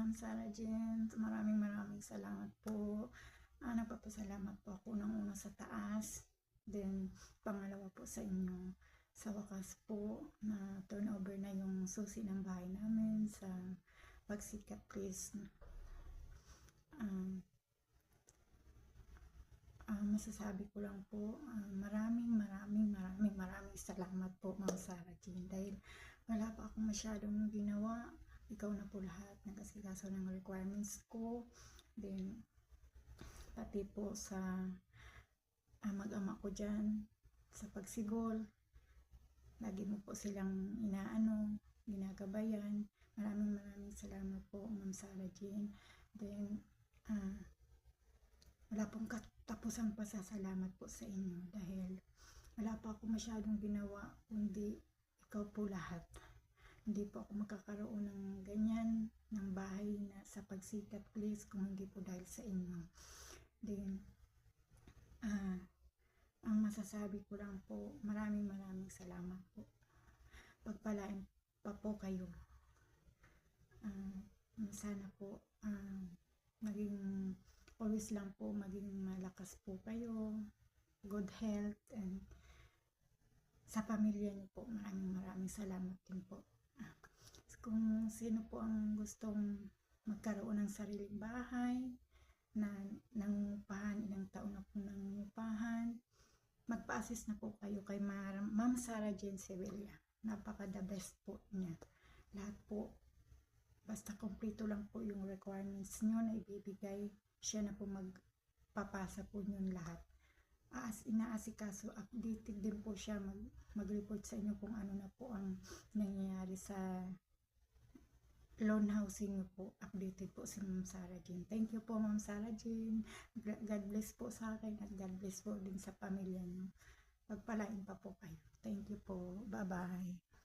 Ma'am Sarah Jane. Maraming salamat po. Nagpapasalamat po ako ng una sa taas. Then, pangalawa po sa inyo. Sa wakas po, na turnover na yung susi ng bahay namin sa Pagsikat Place. Masasabi ko lang po, maraming salamat po, Ma'am Sarah Jane. Dahil wala pa akong masyadong ginawa. Ikaw na po lahat nag-asikaso ng requirements ko. Then, pati po sa mag-ama ko dyan, sa pagsigol. Lagi mo po silang ginagabayan. Maraming salamat po, Ma'am Sarah Jane. Then, wala pong katapusang pasasalamat po sa inyo dahil wala pa ako masyadong ginawa kundi ikaw po lahat. Hindi po ako magkakaroon ng ganyan, ng bahay na sa Pagsikat Place kung hindi po dahil sa inyo. Then, ang masasabi ko lang po, maraming salamat po. Pagpalain pa po kayo. Sana po, always lang po maging malakas po kayo, good health, and sa pamilya niyo po, maraming salamat din po. Kung sino po ang gustong magkaroon ng sariling bahay, na nangungupahan, ilang taon na po nangungupahan, magpa-assist na po kayo kay Ma'am Sarah Jane Sevilla. Napaka the best po niya. Lahat po, basta kompleto lang po yung requirements nyo na ibibigay, siya na po magpapasa po yun lahat. Inaasikaso, updated din po siya, mag-report sa inyo kung ano na po ang nangyayari sa loan housing nyo po. Updated po si Ma'am Sarah Jane. Thank you po, Ma'am Sarah Jane. God bless po sa akin at God bless po din sa pamilya nyo. Pagpalain pa po kayo. Thank you po. Bye-bye.